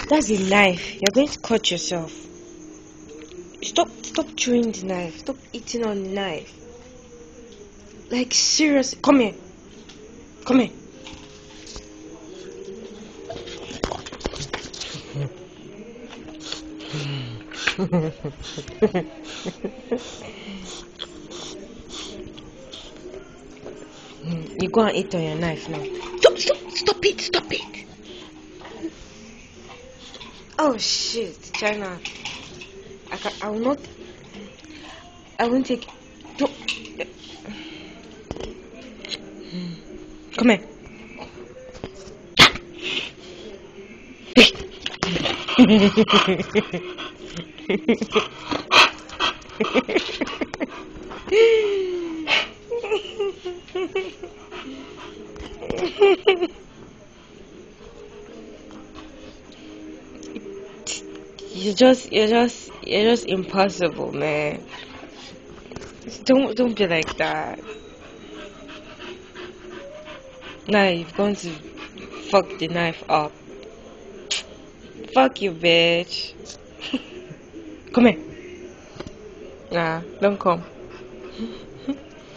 That's a knife. You're going to cut yourself. Stop chewing the knife. Stop eating on the knife. Like seriously. Come here. Come here. You go and eat on your knife now. Stop it. Oh shit, China. I will not. I won't take. Don't. Come here. You're just impossible, man. Don't be like that. Now you've gone to fuck the knife up. Fuck you, bitch. Come here. Nah, don't come.